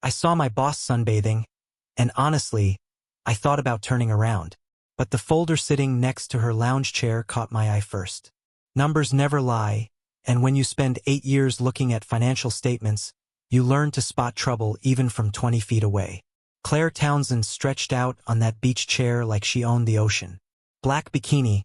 I saw my boss sunbathing, and honestly, I thought about turning around. But the folder sitting next to her lounge chair caught my eye first. Numbers never lie, and when you spend 8 years looking at financial statements, you learn to spot trouble even from 20 feet away. Claire Townsend stretched out on that beach chair like she owned the ocean. Black bikini,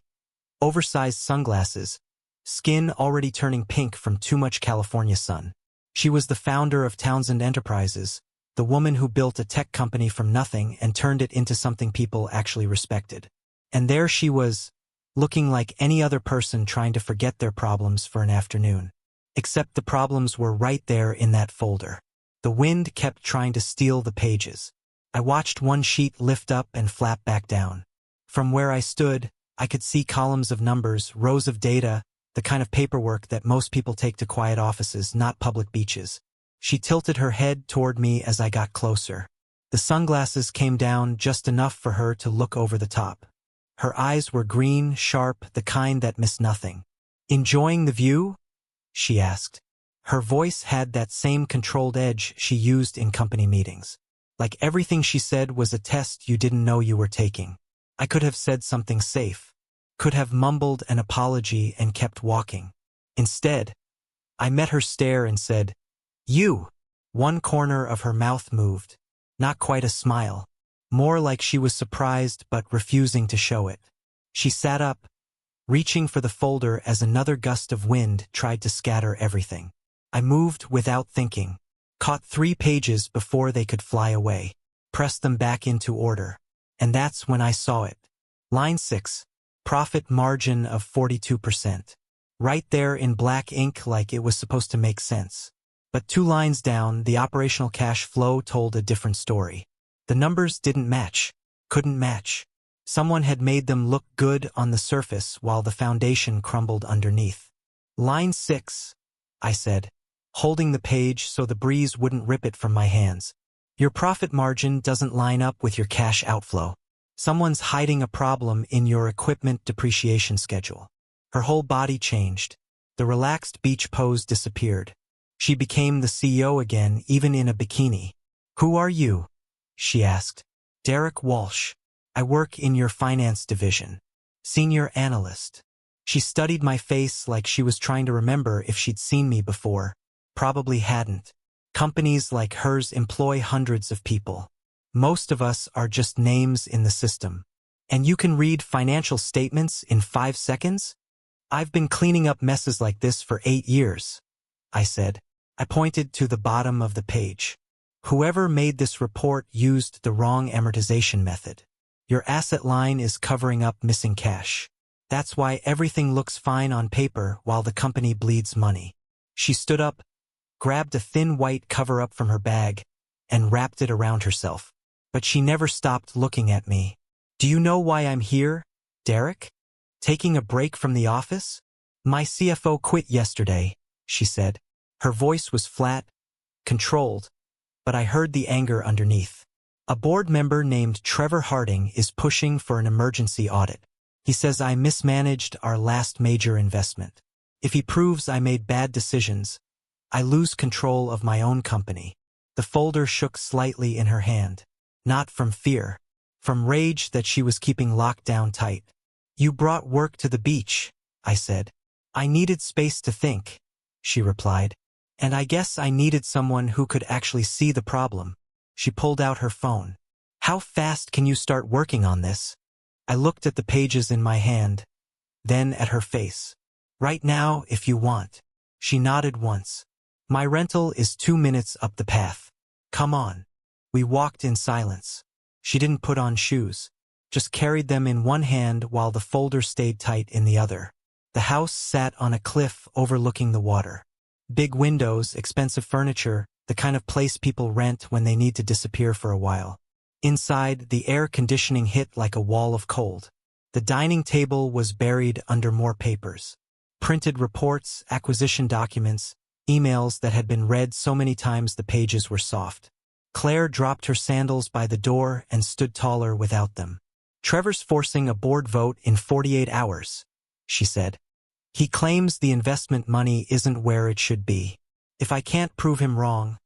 oversized sunglasses, skin already turning pink from too much California sun. She was the founder of Townsend Enterprises, the woman who built a tech company from nothing and turned it into something people actually respected. And there she was, looking like any other person trying to forget their problems for an afternoon. Except the problems were right there in that folder. The wind kept trying to steal the pages. I watched one sheet lift up and flap back down. From where I stood, I could see columns of numbers, rows of data, the kind of paperwork that most people take to quiet offices, not public beaches. She tilted her head toward me as I got closer. The sunglasses came down just enough for her to look over the top. Her eyes were green, sharp, the kind that miss nothing. "Enjoying the view?" she asked. Her voice had that same controlled edge she used in company meetings. Like everything she said was a test you didn't know you were taking. I could have said something safe, could have mumbled an apology and kept walking. Instead, I met her stare and said, "You." One corner of her mouth moved, not quite a smile, more like she was surprised but refusing to show it. She sat up, reaching for the folder as another gust of wind tried to scatter everything. I moved without thinking, caught 3 pages before they could fly away, pressed them back into order. And that's when I saw it. Line 6, profit margin of 42%. Right there in black ink like it was supposed to make sense. But 2 lines down, the operational cash flow told a different story. The numbers didn't match, couldn't match. Someone had made them look good on the surface while the foundation crumbled underneath. "Line 6, I said, holding the page so the breeze wouldn't rip it from my hands. "Your profit margin doesn't line up with your cash outflow. Someone's hiding a problem in your equipment depreciation schedule." Her whole body changed. The relaxed beach pose disappeared. She became the CEO again, even in a bikini. "Who are you?" she asked. "Derek Walsh. I work in your finance division. Senior analyst." She studied my face like she was trying to remember if she'd seen me before. Probably hadn't. Companies like hers employ hundreds of people. Most of us are just names in the system. And you can read financial statements in 5 seconds? "I've been cleaning up messes like this for 8 years, I said. I pointed to the bottom of the page. "Whoever made this report used the wrong amortization method. Your asset line is covering up missing cash. That's why everything looks fine on paper while the company bleeds money." She stood up, grabbed a thin white cover-up from her bag, and wrapped it around herself. But she never stopped looking at me. "Do you know why I'm here, Derek? Taking a break from the office? My CFO quit yesterday," she said. Her voice was flat, controlled, but I heard the anger underneath. "A board member named Trevor Harding is pushing for an emergency audit. He says I mismanaged our last major investment. If he proves I made bad decisions, I lose control of my own company." The folder shook slightly in her hand. Not from fear, from rage that she was keeping locked down tight. "You brought work to the beach," I said. "I needed space to think," she replied. "And I guess I needed someone who could actually see the problem." She pulled out her phone. "How fast can you start working on this?" I looked at the pages in my hand, then at her face. "Right now, if you want." She nodded once. "My rental is 2 minutes up the path. Come on." We walked in silence. She didn't put on shoes, just carried them in one hand while the folder stayed tight in the other. The house sat on a cliff overlooking the water. Big windows, expensive furniture, the kind of place people rent when they need to disappear for a while. Inside, the air conditioning hit like a wall of cold. The dining table was buried under more papers. Printed reports, acquisition documents, emails that had been read so many times the pages were soft. Claire dropped her sandals by the door and stood taller without them. "Trevor's forcing a board vote in 48 hours, she said. "He claims the investment money isn't where it should be. If I can't prove him wrong..."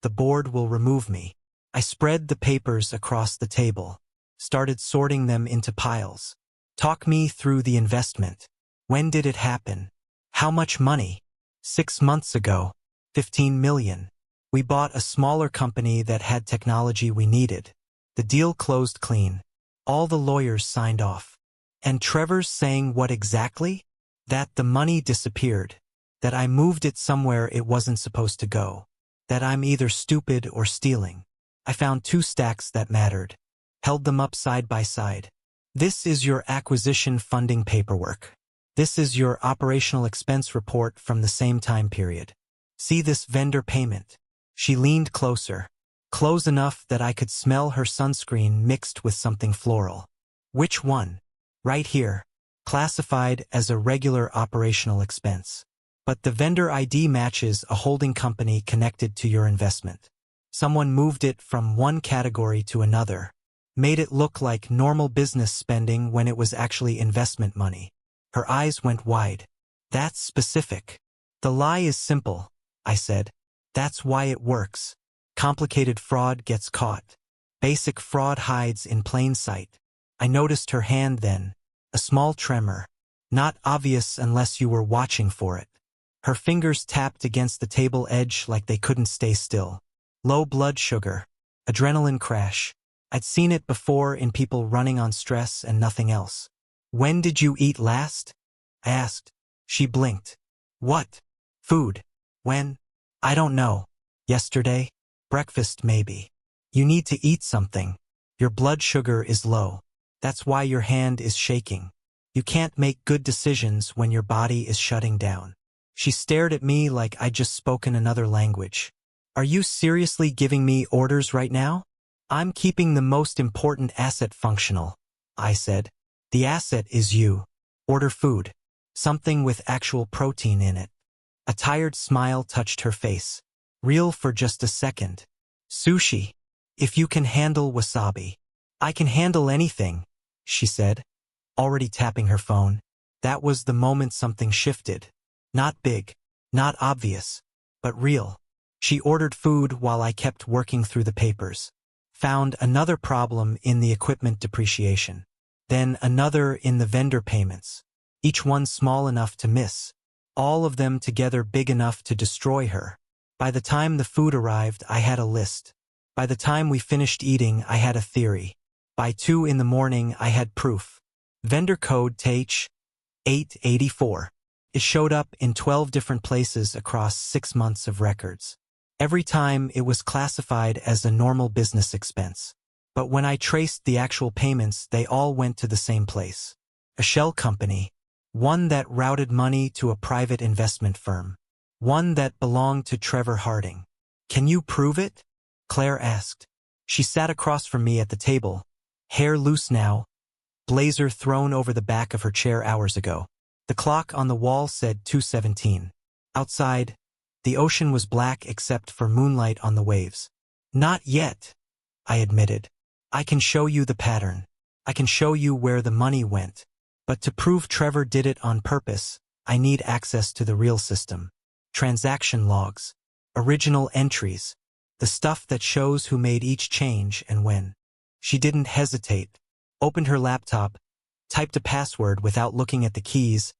the board will remove me. I spread the papers across the table, started sorting them into piles. Talk me through the investment. When did it happen? How much money? 6 months ago. 15 million. We bought a smaller company that had technology we needed. The deal closed clean. All the lawyers signed off. And Trevor's saying what exactly? That the money disappeared. That I moved it somewhere it wasn't supposed to go. That I'm either stupid or stealing. I found 2 stacks that mattered. Held them up side by side. This is your acquisition funding paperwork. This is your operational expense report from the same time period. See this vendor payment. She leaned closer. Close enough that I could smell her sunscreen mixed with something floral. Which one? Right here. Classified as a regular operational expense. But the vendor ID matches a holding company connected to your investment. Someone moved it from one category to another. Made it look like normal business spending when it was actually investment money. Her eyes went wide. That's specific. The lie is simple, I said. That's why it works. Complicated fraud gets caught. Basic fraud hides in plain sight. I noticed her hand then. A small tremor. Not obvious unless you were watching for it. Her fingers tapped against the table edge like they couldn't stay still. Low blood sugar. Adrenaline crash. I'd seen it before in people running on stress and nothing else. When did you eat last? I asked. She blinked. What? Food. When? I don't know. Yesterday? Breakfast maybe. You need to eat something. Your blood sugar is low. That's why your hand is shaking. You can't make good decisions when your body is shutting down. She stared at me like I'd just spoken another language. Are you seriously giving me orders right now? I'm keeping the most important asset functional, I said. The asset is you. Order food. Something with actual protein in it. A tired smile touched her face. Real for just a second. Sushi. If you can handle wasabi. I can handle anything, she said, already tapping her phone. That was the moment something shifted. Not big, not obvious, but real. She ordered food while I kept working through the papers. Found another problem in the equipment depreciation. Then another in the vendor payments. Each one small enough to miss. All of them together big enough to destroy her. By the time the food arrived, I had a list. By the time we finished eating, I had a theory. By 2 in the morning, I had proof. Vendor code TH 884. It showed up in 12 different places across 6 months of records. Every time it was classified as a normal business expense. But when I traced the actual payments, they all went to the same place. A shell company. One that routed money to a private investment firm. One that belonged to Trevor Harding. Can you prove it? Claire asked. She sat across from me at the table. Hair loose now. Blazer thrown over the back of her chair hours ago. The clock on the wall said 2:17. Outside, the ocean was black except for moonlight on the waves. Not yet, I admitted. I can show you the pattern. I can show you where the money went. But to prove Trevor did it on purpose, I need access to the real system. Transaction logs. Original entries. The stuff that shows who made each change and when. She didn't hesitate. Opened her laptop, typed a password without looking at the keys,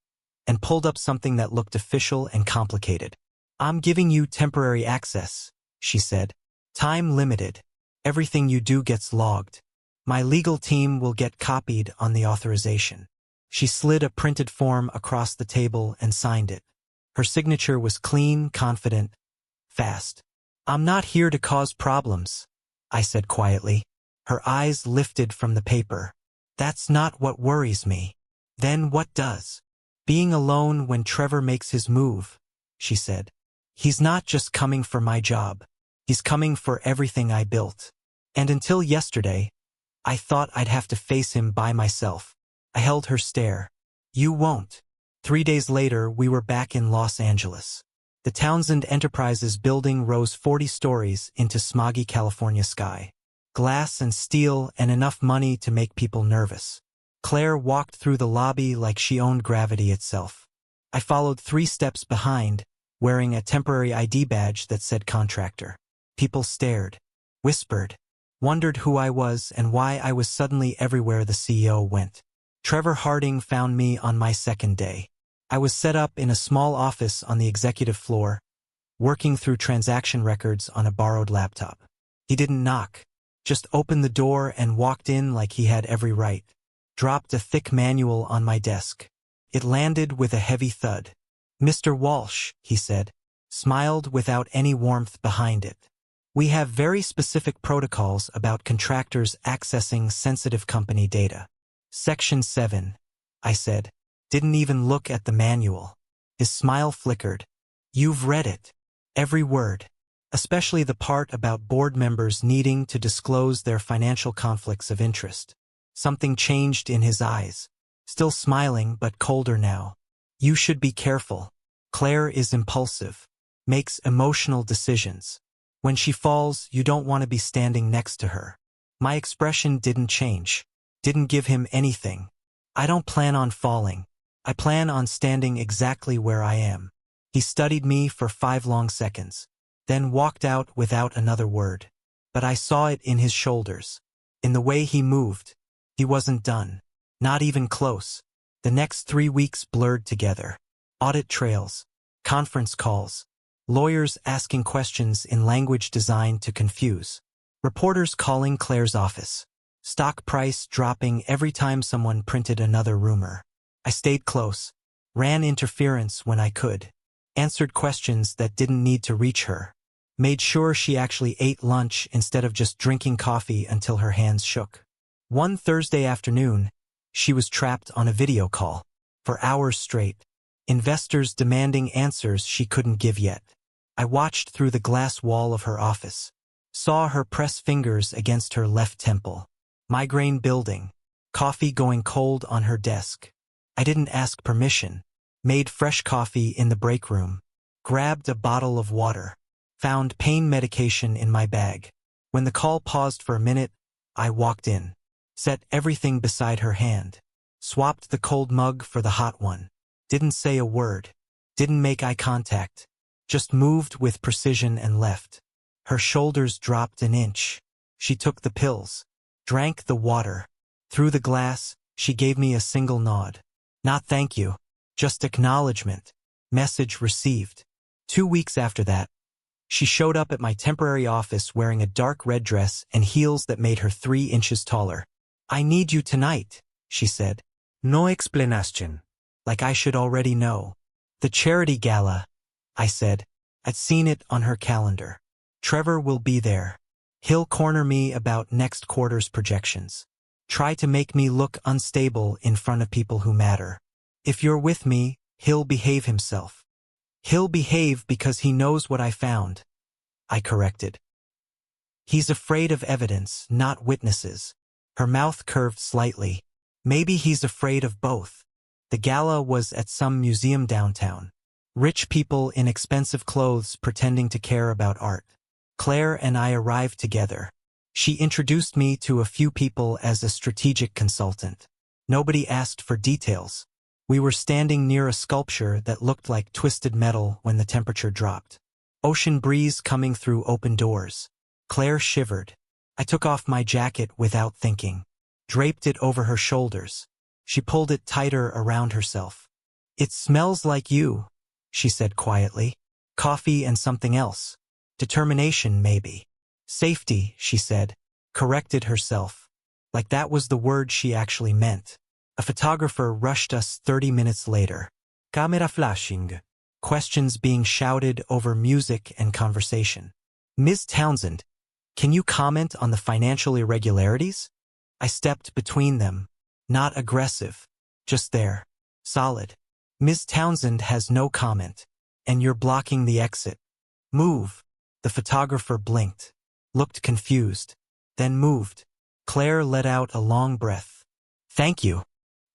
and pulled up something that looked official and complicated. I'm giving you temporary access, she said. Time limited. Everything you do gets logged. My legal team will get copied on the authorization. She slid a printed form across the table and signed it. Her signature was clean, confident, fast. I'm not here to cause problems, I said quietly. Her eyes lifted from the paper. That's not what worries me. Then what does? Being alone when Trevor makes his move, she said. He's not just coming for my job. He's coming for everything I built. And until yesterday, I thought I'd have to face him by myself. I held her stare. You won't. 3 days later, we were back in Los Angeles. The Townsend Enterprises building rose 40 stories into smoggy California sky. Glass and steel and enough money to make people nervous. Claire walked through the lobby like she owned gravity itself. I followed 3 steps behind, wearing a temporary ID badge that said contractor. People stared, whispered, wondered who I was and why I was suddenly everywhere the CEO went. Trevor Harding found me on my second day. I was set up in a small office on the executive floor, working through transaction records on a borrowed laptop. He didn't knock, just opened the door and walked in like he had every right. Dropped a thick manual on my desk. It landed with a heavy thud. "Mr. Walsh," he said, smiled without any warmth behind it. "We have very specific protocols about contractors accessing sensitive company data." "Section 7, I said. Didn't even look at the manual. His smile flickered. "You've read it. Every word. Especially the part about board members needing to disclose their financial conflicts of interest." Something changed in his eyes. Still smiling, but colder now. "You should be careful. Claire is impulsive. Makes emotional decisions. When she falls, you don't want to be standing next to her." My expression didn't change. Didn't give him anything. "I don't plan on falling. I plan on standing exactly where I am." He studied me for 5 long seconds, then walked out without another word. But I saw it in his shoulders, in the way he moved. He wasn't done. Not even close. The next 3 weeks blurred together. Audit trails, conference calls, lawyers asking questions in language designed to confuse, reporters calling Claire's office, stock price dropping every time someone printed another rumor. I stayed close, ran interference when I could, answered questions that didn't need to reach her, made sure she actually ate lunch instead of just drinking coffee until her hands shook. One Thursday afternoon, she was trapped on a video call, for hours straight, investors demanding answers she couldn't give yet. I watched through the glass wall of her office, saw her press fingers against her left temple, migraine building, coffee going cold on her desk. I didn't ask permission, made fresh coffee in the break room, grabbed a bottle of water, found pain medication in my bag. When the call paused for a minute, I walked in. Set everything beside her hand. Swapped the cold mug for the hot one. Didn't say a word. Didn't make eye contact. Just moved with precision and left. Her shoulders dropped an inch. She took the pills. Drank the water. Through the glass, she gave me a single nod. Not thank you. Just acknowledgement. Message received. 2 weeks after that, she showed up at my temporary office wearing a dark red dress and heels that made her 3 inches taller. "I need you tonight," she said. "No explanation." Like I should already know. "The charity gala," I said. I'd seen it on her calendar. "Trevor will be there. He'll corner me about next quarter's projections. Try to make me look unstable in front of people who matter. If you're with me, he'll behave himself. He'll behave because he knows what I found," I corrected. "He's afraid of evidence, not witnesses." Her mouth curved slightly. "Maybe he's afraid of both." The gala was at some museum downtown. Rich people in expensive clothes pretending to care about art. Claire and I arrived together. She introduced me to a few people as a strategic consultant. Nobody asked for details. We were standing near a sculpture that looked like twisted metal when the temperature dropped. Ocean breeze coming through open doors. Claire shivered. I took off my jacket without thinking. Draped it over her shoulders. She pulled it tighter around herself. "It smells like you," she said quietly. "Coffee and something else. Determination, maybe." "Safety," she said. Corrected herself. Like that was the word she actually meant. A photographer rushed us 30 minutes later. Camera flashing. Questions being shouted over music and conversation. "Ms. Townsend, can you comment on the financial irregularities?" I stepped between them. Not aggressive. Just there. Solid. "Ms. Townsend has no comment. And you're blocking the exit. Move." The photographer blinked. Looked confused. Then moved. Claire let out a long breath. "Thank you."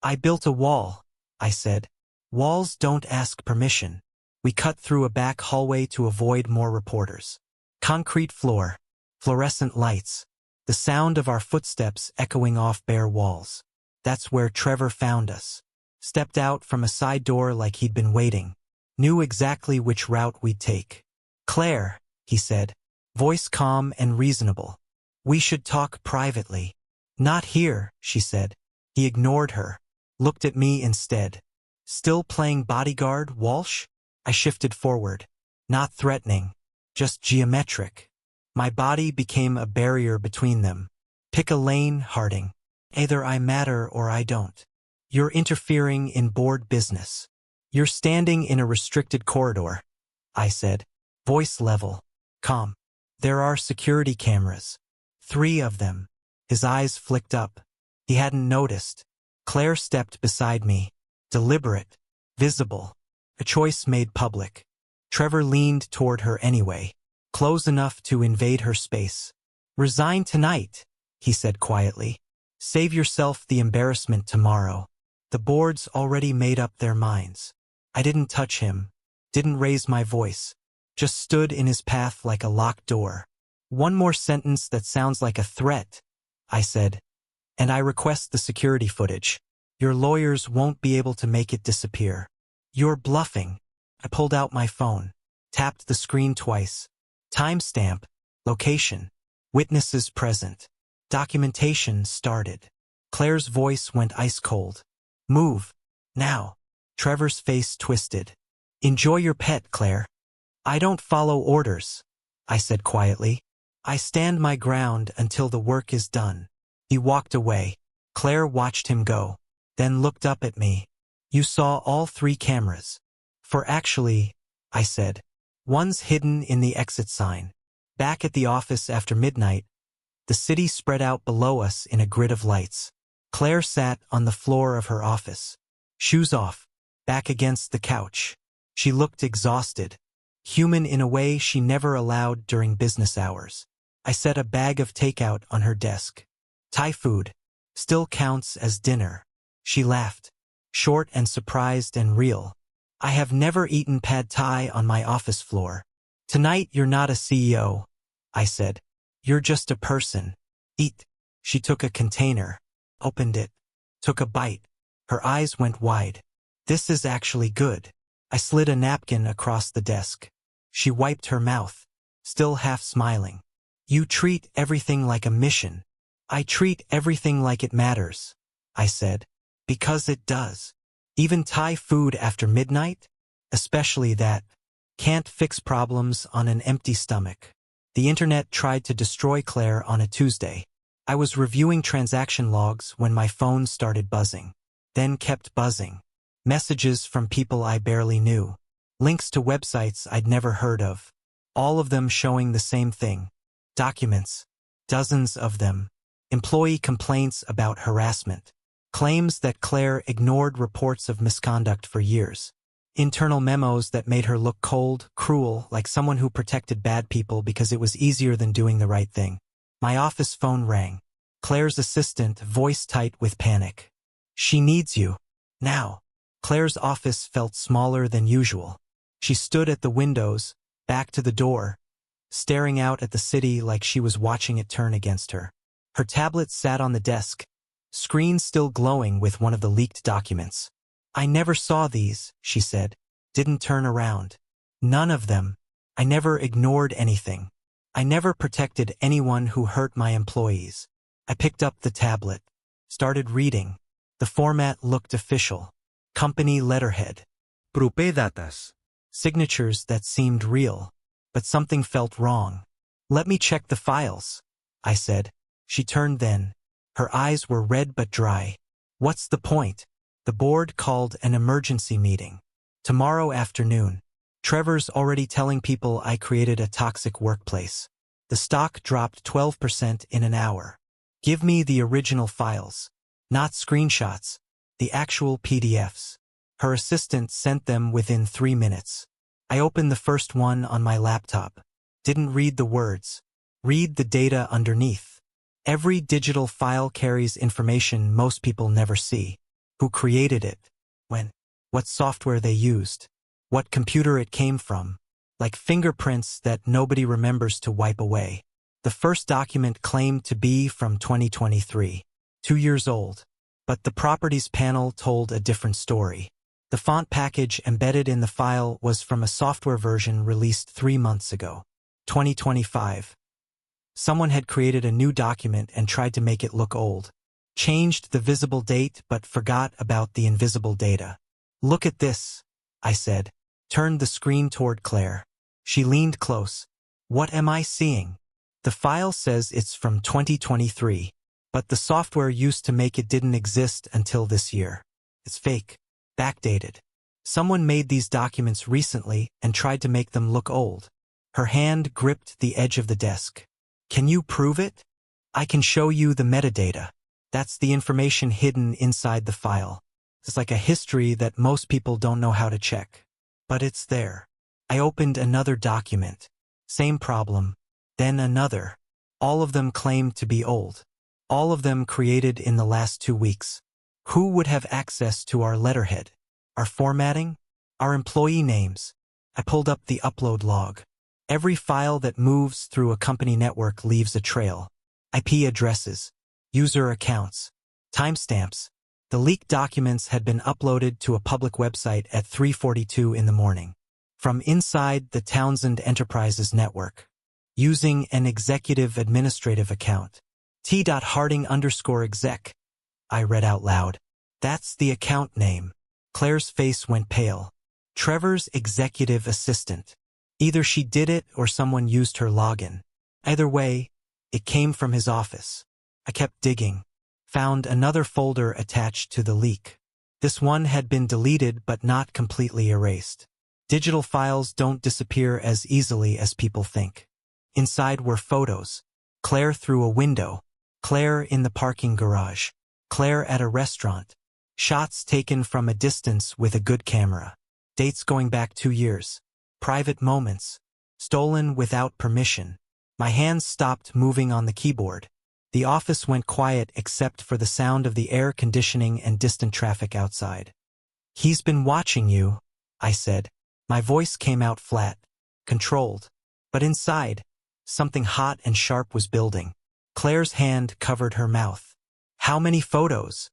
"I built a wall," I said. "Walls don't ask permission." We cut through a back hallway to avoid more reporters. Concrete floor. Fluorescent lights. The sound of our footsteps echoing off bare walls. That's where Trevor found us. Stepped out from a side door like he'd been waiting. Knew exactly which route we'd take. "Claire," he said. voice calm and reasonable. We should talk privately. Not here, she said. He ignored her, looked at me instead. Still playing bodyguard, Walsh? I shifted forward. Not threatening, just geometric. My body became a barrier between them. Pick a lane, Harding. Either I matter or I don't. You're interfering in board business. You're standing in a restricted corridor, I said, voice level, calm. There are security cameras. 3 of them. His eyes flicked up. He hadn't noticed. Claire stepped beside me. Deliberate. Visible. A choice made public. Trevor leaned toward her anyway, close enough to invade her space. Resign tonight, he said quietly. Save yourself the embarrassment tomorrow. The board's already made up their minds. I didn't touch him, didn't raise my voice, just stood in his path like a locked door. One more sentence that sounds like a threat, I said, and I request the security footage. Your lawyers won't be able to make it disappear. You're bluffing. I pulled out my phone, tapped the screen twice. Timestamp, location, witnesses present. Documentation started. Claire's voice went ice cold. Move. Now. Trevor's face twisted. Enjoy your pet, Claire. I don't follow orders, I said quietly. I stand my ground until the work is done. He walked away. Claire watched him go, then looked up at me. You saw all 3 cameras. For actually, I said. One's hidden in the exit sign. Back at the office after midnight, the city spread out below us in a grid of lights. Claire sat on the floor of her office, shoes off, back against the couch. She looked exhausted, human in a way she never allowed during business hours. I set a bag of takeout on her desk. Thai food still counts as dinner. She laughed, short and surprised and real. I have never eaten pad thai on my office floor. Tonight you're not a CEO, I said. You're just a person. Eat. She took a container, opened it, took a bite. Her eyes went wide. This is actually good. I slid a napkin across the desk. She wiped her mouth, still half smiling. You treat everything like a mission. I treat everything like it matters, I said. Because it does. Even Thai food after midnight? Especially that. Can't fix problems on an empty stomach. The internet tried to destroy Claire on a Tuesday. I was reviewing transaction logs when my phone started buzzing. Then kept buzzing. Messages from people I barely knew. Links to websites I'd never heard of. All of them showing the same thing. Documents. Dozens of them. Employee complaints about harassment. Claims that Claire ignored reports of misconduct for years. Internal memos that made her look cold, cruel, like someone who protected bad people because it was easier than doing the right thing. My office phone rang. Claire's assistant, voice tight with panic. She needs you. Now. Claire's office felt smaller than usual. She stood at the windows, back to the door, staring out at the city like she was watching it turn against her. Her tablet sat on the desk, screen still glowing with one of the leaked documents. I never saw these, she said. Didn't turn around. None of them. I never ignored anything. I never protected anyone who hurt my employees. I picked up the tablet, started reading. The format looked official. Company letterhead. Prope datas. Signatures that seemed real, but something felt wrong. Let me check the files, I said. She turned then. Her eyes were red but dry. What's the point? The board called an emergency meeting. Tomorrow afternoon. Trevor's already telling people I created a toxic workplace. The stock dropped 12% in an hour. Give me the original files. Not screenshots. The actual PDFs. Her assistant sent them within 3 minutes. I opened the first one on my laptop. Didn't read the words. Read the data underneath. Every digital file carries information most people never see. Who created it? When? What software they used? What computer it came from? Like fingerprints that nobody remembers to wipe away. The first document claimed to be from 2023. 2 years old. But the properties panel told a different story. The font package embedded in the file was from a software version released 3 months ago. 2025. Someone had created a new document and tried to make it look old. Changed the visible date but forgot about the invisible data. Look at this, I said. Turned the screen toward Claire. She leaned close. What am I seeing? The file says it's from 2023, but the software used to make it didn't exist until this year. It's fake, backdated. Someone made these documents recently and tried to make them look old. Her hand gripped the edge of the desk. Can you prove it? I can show you the metadata. That's the information hidden inside the file. It's like a history that most people don't know how to check. But it's there. I opened another document. Same problem. Then another. All of them claimed to be old. All of them created in the last 2 weeks. Who would have access to our letterhead? Our formatting? Our employee names? I pulled up the upload log. Every file that moves through a company network leaves a trail. IP addresses, user accounts, timestamps. The leaked documents had been uploaded to a public website at 3:42 in the morning. From inside the Townsend Enterprises network. Using an executive administrative account. T.Harding_exec. I read out loud. That's the account name. Claire's face went pale. Trevor's executive assistant. Either she did it or someone used her login. Either way, it came from his office. I kept digging. Found another folder attached to the leak. This one had been deleted but not completely erased. Digital files don't disappear as easily as people think. Inside were photos. Claire through a window. Claire in the parking garage. Claire at a restaurant. Shots taken from a distance with a good camera. Dates going back 2 years. Private moments. Stolen without permission. My hands stopped moving on the keyboard. The office went quiet except for the sound of the air conditioning and distant traffic outside. He's been watching you, I said. My voice came out flat, controlled. But inside, something hot and sharp was building. Claire's hand covered her mouth. How many photos?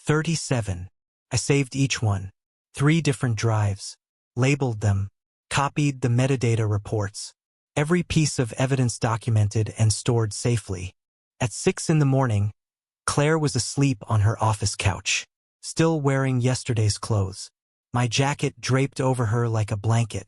37. I saved each one. 3 different drives. Labeled them. Copied the metadata reports. Every piece of evidence documented and stored safely. At 6 in the morning, Claire was asleep on her office couch, still wearing yesterday's clothes. My jacket draped over her like a blanket.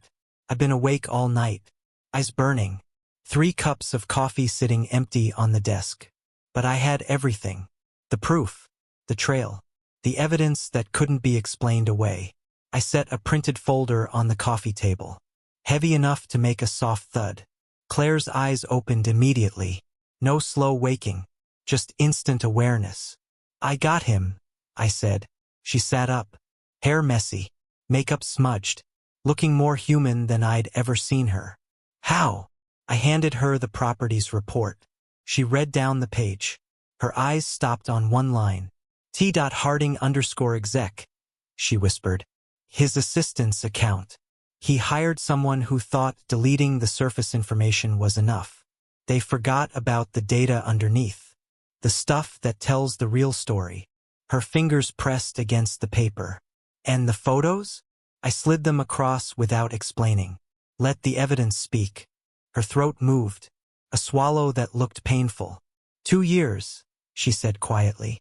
I'd been awake all night, eyes burning, 3 cups of coffee sitting empty on the desk. But I had everything. The proof, the trail, the evidence that couldn't be explained away. I set a printed folder on the coffee table, heavy enough to make a soft thud. Claire's eyes opened immediately. No slow waking, just instant awareness. I got him, I said. She sat up, hair messy, makeup smudged, looking more human than I'd ever seen her. How? I handed her the properties report. She read down the page. Her eyes stopped on one line. T.Harding_exec, she whispered. His assistant's account. He hired someone who thought deleting the surface information was enough. They forgot about the data underneath. The stuff that tells the real story. Her fingers pressed against the paper. And the photos? I slid them across without explaining. Let the evidence speak. Her throat moved. A swallow that looked painful. 2 years, she said quietly.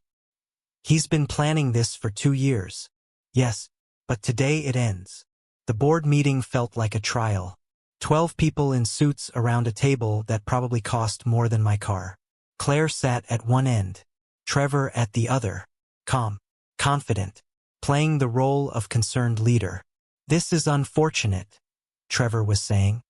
He's been planning this for 2 years. Yes, but today it ends. The board meeting felt like a trial. 12 people in suits around a table that probably cost more than my car. Claire sat at one end. Trevor at the other. Calm. Confident. Playing the role of concerned leader. This is unfortunate, Trevor was saying.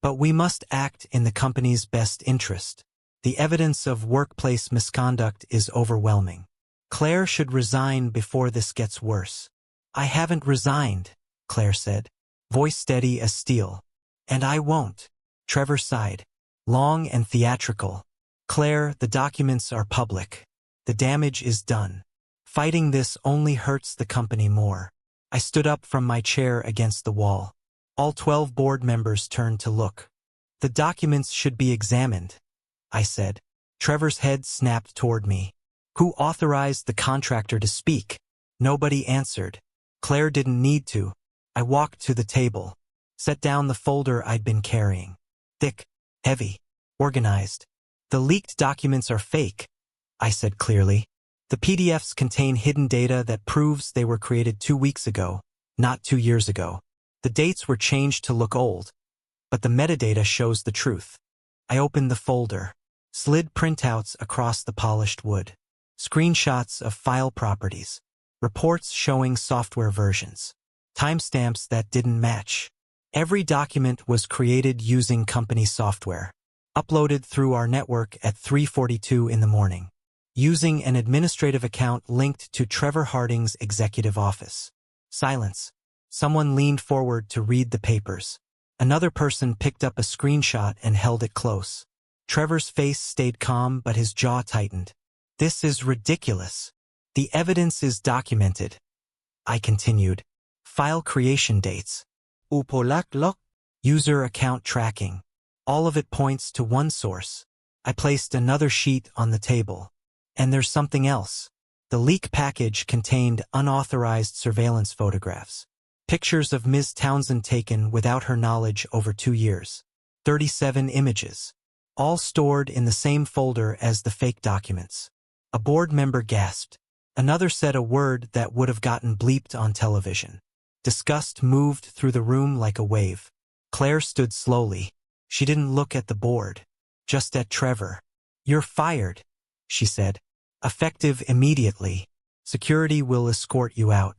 But we must act in the company's best interest. The evidence of workplace misconduct is overwhelming. Claire should resign before this gets worse. I haven't resigned, Claire said, voice steady as steel. And I won't. Trevor sighed. Long and theatrical. Claire, the documents are public. The damage is done. Fighting this only hurts the company more. I stood up from my chair against the wall. All 12 board members turned to look. The documents should be examined, I said. Trevor's head snapped toward me. Who authorized the contractor to speak? Nobody answered. Claire didn't need to. I walked to the table. Set down the folder I'd been carrying. Thick, heavy, organized. The leaked documents are fake, I said clearly. The PDFs contain hidden data that proves they were created 2 weeks ago, not 2 years ago. The dates were changed to look old, but the metadata shows the truth. I opened the folder, slid printouts across the polished wood, screenshots of file properties, reports showing software versions, timestamps that didn't match. Every document was created using company software, uploaded through our network at 3:42 in the morning, using an administrative account linked to Trevor Harding's executive office. Silence. Someone leaned forward to read the papers. Another person picked up a screenshot and held it close. Trevor's face stayed calm, but his jaw tightened. This is ridiculous. The evidence is documented. I continued. File creation dates. Upolaklok. User account tracking. All of it points to one source. I placed another sheet on the table. And there's something else. The leak package contained unauthorized surveillance photographs. Pictures of Ms. Townsend taken without her knowledge over 2 years. 37 images. All stored in the same folder as the fake documents. A board member gasped. Another said a word that would have gotten bleeped on television. Disgust moved through the room like a wave. Claire stood slowly. She didn't look at the board, just at Trevor. You're fired, she said. Effective immediately. Security will escort you out.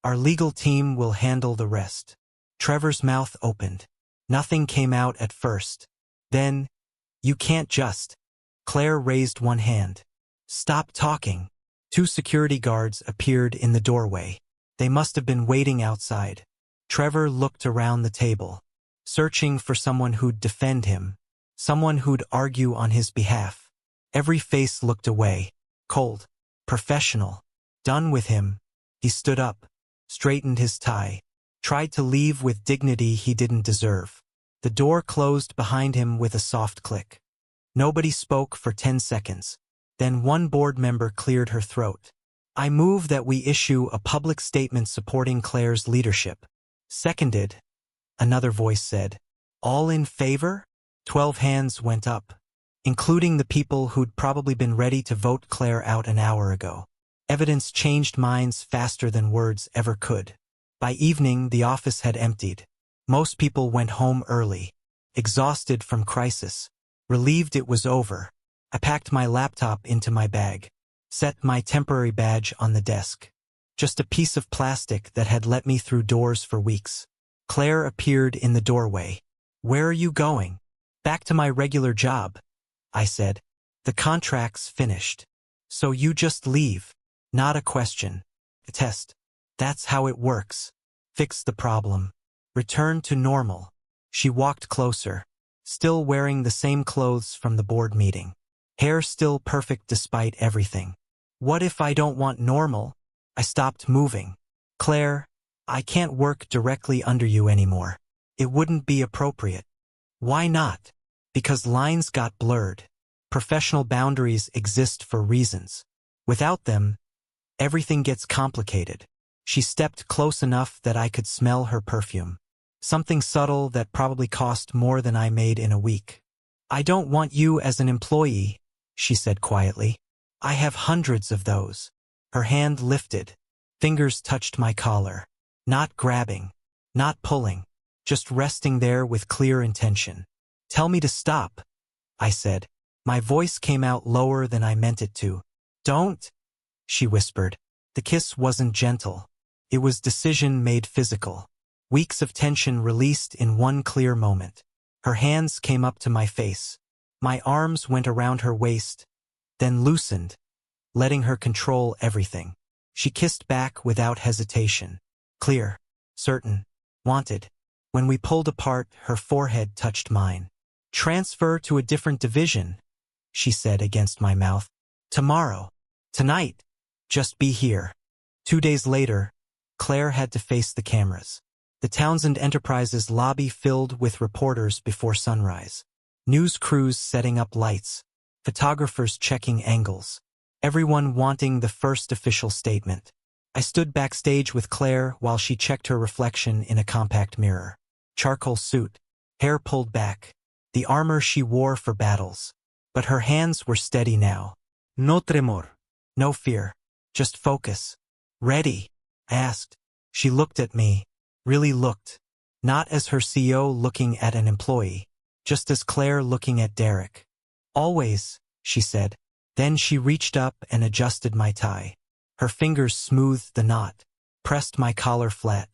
Our legal team will handle the rest. Trevor's mouth opened. Nothing came out at first. Then, you can't just. Claire raised one hand. Stop talking. 2 security guards appeared in the doorway. They must have been waiting outside. Trevor looked around the table, searching for someone who'd defend him, someone who'd argue on his behalf. Every face looked away, cold, professional. Done with him, he stood up, straightened his tie, tried to leave with dignity he didn't deserve. The door closed behind him with a soft click. Nobody spoke for 10 seconds. Then one board member cleared her throat. I move that we issue a public statement supporting Claire's leadership. Seconded, another voice said. All in favor? 12 hands went up, including the people who'd probably been ready to vote Claire out an hour ago. Evidence changed minds faster than words ever could. By evening, the office had emptied. Most people went home early, exhausted from crisis, relieved it was over. I packed my laptop into my bag, set my temporary badge on the desk. Just a piece of plastic that had let me through doors for weeks. Claire appeared in the doorway. Where are you going? Back to my regular job, I said. The contract's finished. So you just leave. Not a question. A test. That's how it works. Fix the problem. Return to normal. She walked closer, still wearing the same clothes from the board meeting. Hair still perfect despite everything. What if I don't want normal? I stopped moving. Claire, I can't work directly under you anymore. It wouldn't be appropriate. Why not? Because lines got blurred. Professional boundaries exist for reasons. Without them, everything gets complicated. She stepped close enough that I could smell her perfume. Something subtle that probably cost more than I made in a week. I don't want you as an employee, she said quietly. I have hundreds of those. Her hand lifted. Fingers touched my collar. Not grabbing, not pulling, just resting there with clear intention. Tell me to stop, I said. My voice came out lower than I meant it to. Don't, she whispered. The kiss wasn't gentle. It was decision made physical. Weeks of tension released in one clear moment. Her hands came up to my face. My arms went around her waist, then loosened, letting her control everything. She kissed back without hesitation. Clear, certain, wanted. When we pulled apart, her forehead touched mine. Transfer to a different division, she said against my mouth. Tomorrow. Tonight. Just be here. 2 days later, Claire had to face the cameras. The Townsend Enterprises lobby filled with reporters before sunrise. News crews setting up lights. Photographers checking angles. Everyone wanting the first official statement. I stood backstage with Claire while she checked her reflection in a compact mirror. Charcoal suit. Hair pulled back. the armor she wore for battles. But her hands were steady now. No tremor. No fear. Just focus. Ready? I asked. She looked at me. Really looked. Not as her CEO looking at an employee. Just as Claire looking at Derek. Always, she said. Then she reached up and adjusted my tie. Her fingers smoothed the knot. Pressed my collar flat.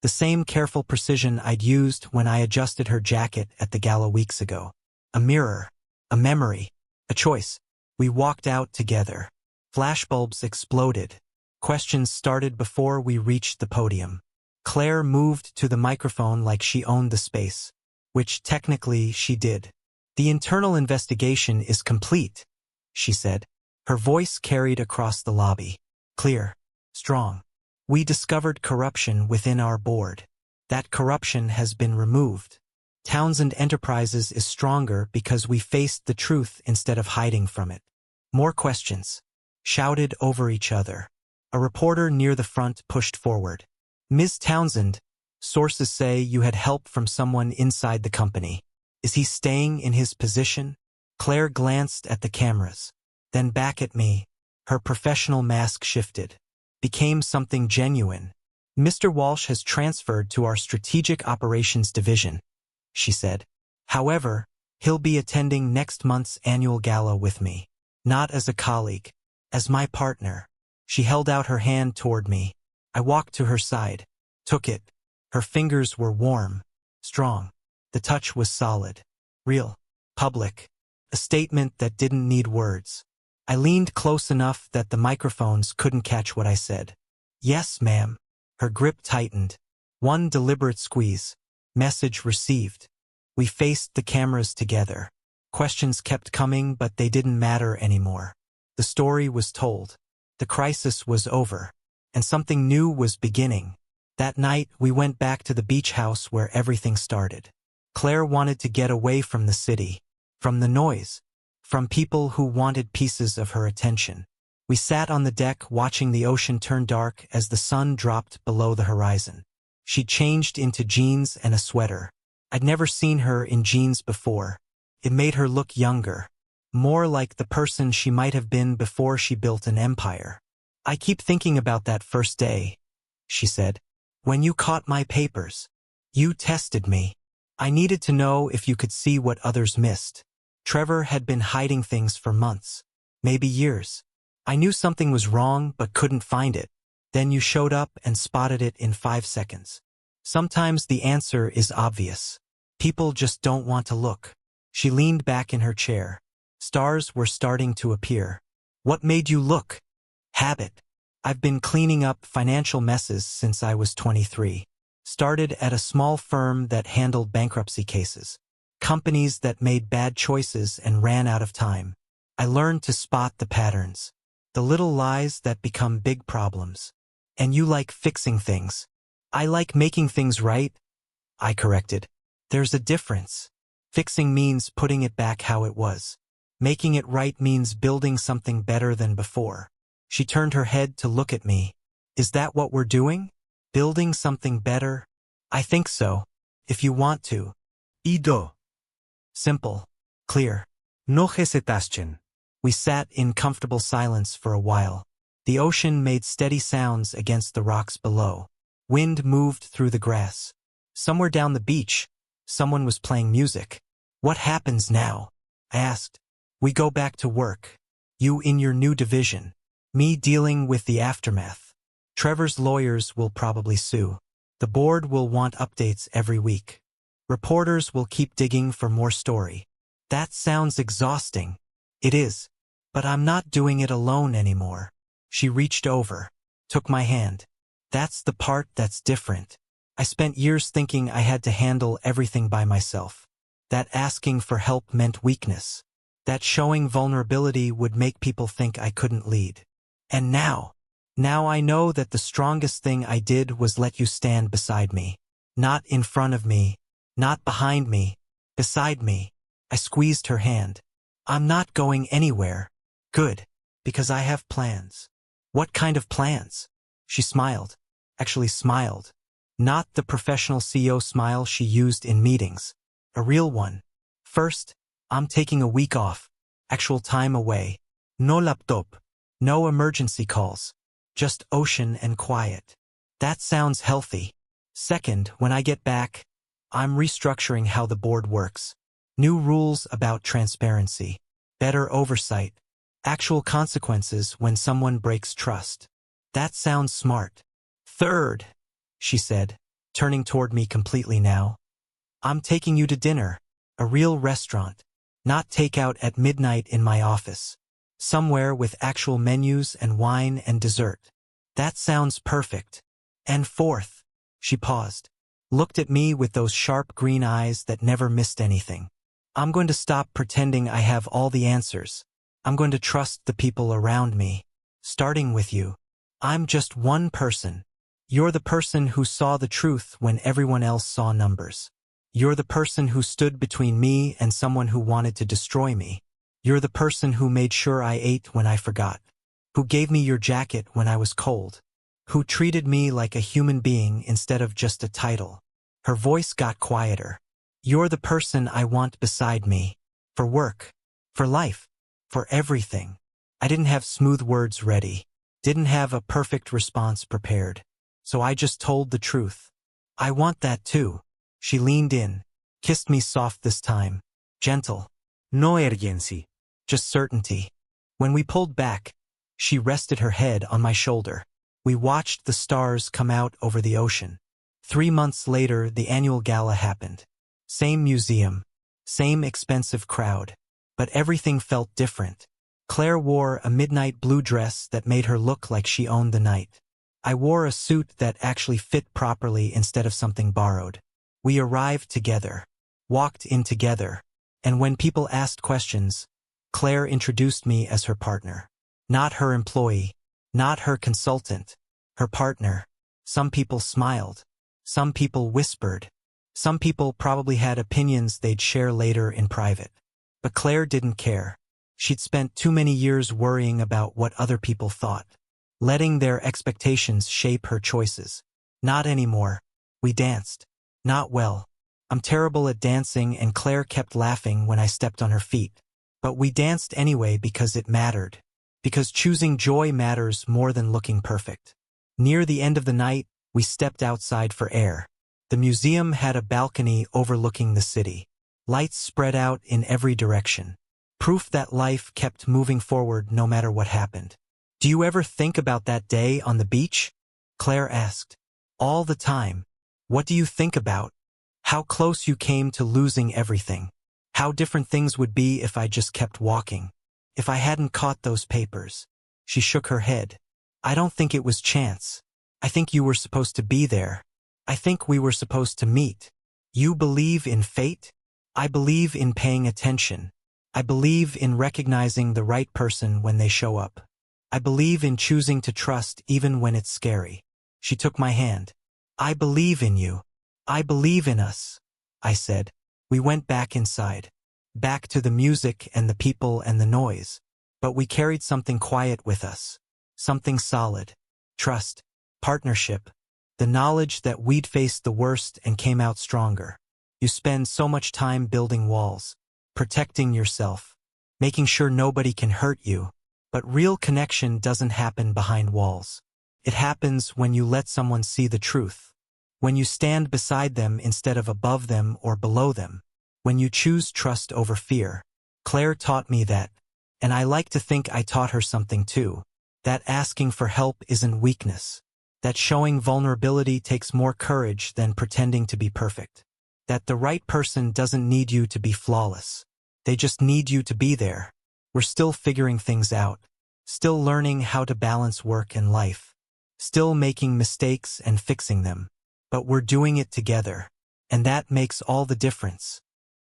The same careful precision I'd used when I adjusted her jacket at the gala weeks ago. A mirror. A memory. A choice. We walked out together. Flashbulbs exploded. Questions started before we reached the podium. Claire moved to the microphone like she owned the space, which technically she did. The internal investigation is complete, she said. Her voice carried across the lobby. Clear. Strong. We discovered corruption within our board. That corruption has been removed. Townsend Enterprises is stronger because we faced the truth instead of hiding from it. More questions. Shouted over each other. A reporter near the front pushed forward. Ms. Townsend, sources say you had help from someone inside the company. Is he staying in his position? Claire glanced at the cameras, then back at me. Her professional mask shifted. Became something genuine. Mr. Walsh has transferred to our Strategic Operations Division, she said. However, he'll be attending next month's annual gala with me. Not as a colleague, as my partner. She held out her hand toward me. I walked to her side, took it. Her fingers were warm, strong. The touch was solid, real, public. A statement that didn't need words. I leaned close enough that the microphones couldn't catch what I said. Yes, ma'am. Her grip tightened. One deliberate squeeze. Message received. We faced the cameras together. Questions kept coming, but they didn't matter anymore. The story was told. The crisis was over. And something new was beginning. That night, we went back to the beach house where everything started. Claire wanted to get away from the city, from the noise, from people who wanted pieces of her attention. We sat on the deck watching the ocean turn dark as the sun dropped below the horizon. She changed into jeans and a sweater. I'd never seen her in jeans before. It made her look younger, more like the person she might have been before she built an empire. I keep thinking about that first day, she said. When you caught my papers. You tested me. I needed to know if you could see what others missed. Trevor had been hiding things for months, maybe years. I knew something was wrong but couldn't find it. Then you showed up and spotted it in 5 seconds. Sometimes the answer is obvious. People just don't want to look. She leaned back in her chair. Stars were starting to appear. What made you look? Habit. I've been cleaning up financial messes since I was 23. Started at a small firm that handled bankruptcy cases. Companies that made bad choices and ran out of time. I learned to spot the patterns. The little lies that become big problems. And you like fixing things. I like making things right, I corrected. There's a difference. Fixing means putting it back how it was. Making it right means building something better than before. She turned her head to look at me. Is that what we're doing? Building something better? I think so. If you want to. Ido. Simple. Clear. No hesitación. We sat in comfortable silence for a while. The ocean made steady sounds against the rocks below. Wind moved through the grass. Somewhere down the beach, someone was playing music. What happens now? I asked. We go back to work. You in your new division. Me dealing with the aftermath. Trevor's lawyers will probably sue. The board will want updates every week. Reporters will keep digging for more story. That sounds exhausting. It is. But I'm not doing it alone anymore. She reached over, took my hand. That's the part that's different. I spent years thinking I had to handle everything by myself. That asking for help meant weakness. That showing vulnerability would make people think I couldn't lead. And now I know that the strongest thing I did was let you stand beside me. Not in front of me. Not behind me, beside me. I squeezed her hand. I'm not going anywhere. Good, because I have plans. What kind of plans? She smiled. Actually smiled. Not the professional CEO smile she used in meetings. A real one. First, I'm taking a week off, actual time away. No laptop, no emergency calls, just ocean and quiet. That sounds healthy. Second, when I get back, I'm restructuring how the board works. New rules about transparency, better oversight, actual consequences when someone breaks trust. That sounds smart. Third, she said, turning toward me completely now, I'm taking you to dinner, a real restaurant, not takeout at midnight in my office. Somewhere with actual menus and wine and dessert. That sounds perfect. And fourth, she paused, looked at me with those sharp green eyes that never missed anything. I'm going to stop pretending I have all the answers. I'm going to trust the people around me, starting with you. I'm just one person. You're the person who saw the truth when everyone else saw numbers. You're the person who stood between me and someone who wanted to destroy me. You're the person who made sure I ate when I forgot, who gave me your jacket when I was cold, who treated me like a human being instead of just a title. Her voice got quieter. You're the person I want beside me, for work, for life, for everything. I didn't have smooth words ready, didn't have a perfect response prepared, so I just told the truth. I want that too. She leaned in, kissed me soft this time, gentle. No urgency. Just certainty. When we pulled back, she rested her head on my shoulder. We watched the stars come out over the ocean. 3 months later, the annual gala happened. Same museum, same expensive crowd, but everything felt different. Claire wore a midnight blue dress that made her look like she owned the night. I wore a suit that actually fit properly instead of something borrowed. We arrived together, walked in together, and when people asked questions, Claire introduced me as her partner. Not her employee, not her consultant, her partner. Some people smiled. Some people whispered. Some people probably had opinions they'd share later in private. But Claire didn't care. She'd spent too many years worrying about what other people thought, letting their expectations shape her choices. Not anymore. We danced. Not well. I'm terrible at dancing, and Claire kept laughing when I stepped on her feet. But we danced anyway because it mattered. Because choosing joy matters more than looking perfect. Near the end of the night, we stepped outside for air. The museum had a balcony overlooking the city. Lights spread out in every direction. Proof that life kept moving forward no matter what happened. Do you ever think about that day on the beach? Claire asked. All the time. What do you think about? How close you came to losing everything. How different things would be if I just kept walking. If I hadn't caught those papers. She shook her head. I don't think it was chance. I think you were supposed to be there. I think we were supposed to meet. You believe in fate? I believe in paying attention. I believe in recognizing the right person when they show up. I believe in choosing to trust even when it's scary. She took my hand. I believe in you. I believe in us, I said. We went back inside. Back to the music and the people and the noise. But we carried something quiet with us. Something solid. Trust. Partnership. The knowledge that we'd faced the worst and came out stronger. You spend so much time building walls, protecting yourself, making sure nobody can hurt you. But real connection doesn't happen behind walls. It happens when you let someone see the truth. When you stand beside them instead of above them or below them. When you choose trust over fear. Claire taught me that, and I like to think I taught her something too. That asking for help isn't weakness. That showing vulnerability takes more courage than pretending to be perfect. That the right person doesn't need you to be flawless. They just need you to be there. We're still figuring things out. Still learning how to balance work and life. Still making mistakes and fixing them. But we're doing it together. And that makes all the difference.